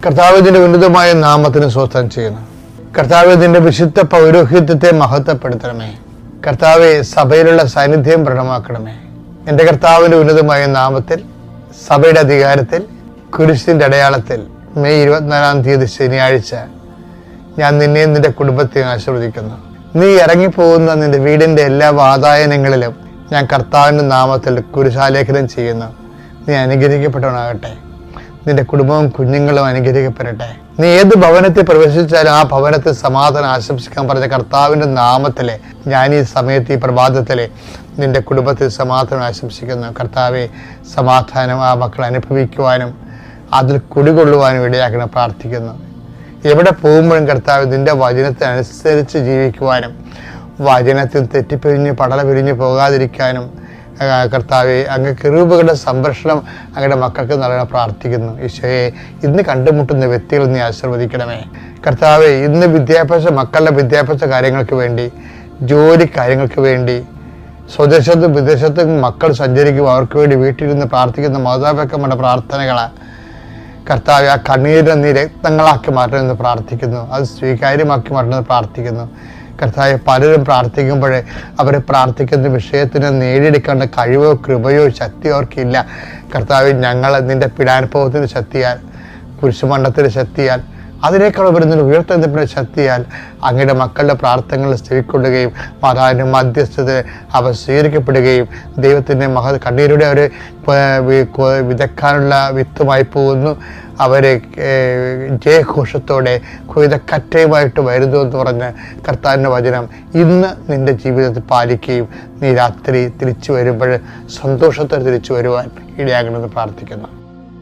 കർത്താവിന്റെ ഉന്നതമായ നാമത്തിന് സ്വസ്ഥം ചെയ്യുന്നു. കർത്താവിന്റെ വിശുദ്ധ പൗരോഹിത്യത്തെ മഹത്വപ്പെടുത്തണമേ. കർത്താവെ, സഭയിലുള്ള സാന്നിധ്യം പ്രകടമാക്കണമേ. എൻ്റെ കർത്താവിന്റെ ഉന്നതമായ നാമത്തിൽ, സഭയുടെ അധികാരത്തിൽ, കുരിശിന്റെ അടയാളത്തിൽ മെയ് 24 ശനിയാഴ്ച ഞാൻ നിന്നെയും നിന്റെ കുടുംബത്തെയും ആശീർവദിക്കുന്നു. നീ ഇറങ്ങിപ്പോകുന്ന നിന്റെ വീടിന്റെ എല്ലാ വാതായനങ്ങളിലും ഞാൻ കർത്താവിന്റെ നാമത്തിൽ കുരിശാലേഖനം ചെയ്യുന്നു. നീ അനുഗ്രഹിക്കപ്പെട്ടവനാകട്ടെ. നിന്റെ കുടുംബവും കുഞ്ഞുങ്ങളും അനുഗ്രഹിക്കപ്പെടട്ടെ. നീ ഏത് ഭവനത്തിൽ പ്രവേശിച്ചാലും ആ ഭവനത്തിൽ സമാധാനം ആശംസിക്കാൻ പറഞ്ഞ കർത്താവിന്റെ നാമത്തിലെ ഞാൻ ഈ സമയത്ത്, ഈ പ്രഭാതത്തിലെ നിന്റെ കുടുംബത്തിൽ സമാധാനം ആശംസിക്കുന്നു. കർത്താവെ, സമാധാനം ആ മക്കൾ അനുഭവിക്കുവാനും അതിൽ കുടികൊള്ളുവാനും ഇടയാക്കണം പ്രാർത്ഥിക്കുന്നു. എവിടെ പോകുമ്പോഴും കർത്താവ് നിന്റെ വചനത്തിനനുസരിച്ച് ജീവിക്കുവാനും വചനത്തിൽ തെറ്റിപ്പിരിഞ്ഞ് പടല പിരിഞ്ഞ് പോകാതിരിക്കാനും കർത്താവെ, അങ്ങ് കിറൂബുകളുടെ സംരക്ഷണം അങ്ങയുടെ മക്കൾക്ക് നൽകണം പ്രാർത്ഥിക്കുന്നു. ഈശോയെ, ഇന്ന് കണ്ടുമുട്ടുന്ന വ്യക്തികൾ നീ ആശീർവദിക്കണമേ. കർത്താവെ, ഇന്ന് മക്കളുടെ വിദ്യാഭ്യാസ കാര്യങ്ങൾക്ക് വേണ്ടി, ജോലി കാര്യങ്ങൾക്ക് വേണ്ടി, സ്വദേശത്തും വിദേശത്തും മക്കൾ സഞ്ചരിക്കും, അവർക്ക് വേണ്ടി വീട്ടിലിരുന്ന് പ്രാർത്ഥിക്കുന്ന മാതാപിതാക്കന്മാരുടെ പ്രാർത്ഥനകളാണ് കർത്താവെ, ആ കണ്ണീരിനെ നീ രക്തങ്ങളാക്കി മാറ്റണമെന്ന് പ്രാർത്ഥിക്കുന്നു. അത് സ്വീകാര്യമാക്കി മാറ്റണമെന്ന് പ്രാർത്ഥിക്കുന്നു. കർത്താവെ, പലരും പ്രാർത്ഥിക്കുമ്പോഴേ അവരെ പ്രാർത്ഥിക്കുന്ന വിഷയത്തിന് നേടിയെടുക്കേണ്ട കഴിവോ കൃപയോ ശക്തിയോ അവർക്കില്ല. കർത്താവെ, ഞങ്ങൾ നിന്റെ പീഡാനുഭവത്തിൻ്റെ ശക്തിയാൽ, കുരിശുമണ്ഡത്തിൻ്റെ ശക്തിയാൽ, അതിനേക്കാൾ വരുന്നൊരു ഉയർത്തെഴുന്നേൽപ്പിൻ്റെ ശക്തിയാൽ അങ്ങയുടെ മക്കളുടെ പ്രാർത്ഥനകൾ ചെവിക്കൊള്ളുകയും മാതാവിൻ്റെ മധ്യസ്ഥത അവ സ്വീകരിക്കപ്പെടുകയും ദൈവത്തിൻ്റെ കണ്ണീരുടെ അവർ വിതക്കാനുള്ള വിത്തുമായി പോകുന്നു. അവരെ ജയഘോഷത്തോടെ കൊയ്തക്കറ്റയുമായിട്ട് വരുന്നു എന്ന് പറഞ്ഞ് കർത്താവിൻ്റെ വചനം ഇന്ന് നിൻ്റെ ജീവിതത്തിൽ പാലിക്കുകയും നീ രാത്രി തിരിച്ചു വരുമ്പോൾ സന്തോഷത്തോടെ തിരിച്ചു വരുവാൻ ഇടയാകണമെന്ന് പ്രാർത്ഥിക്കുന്നു.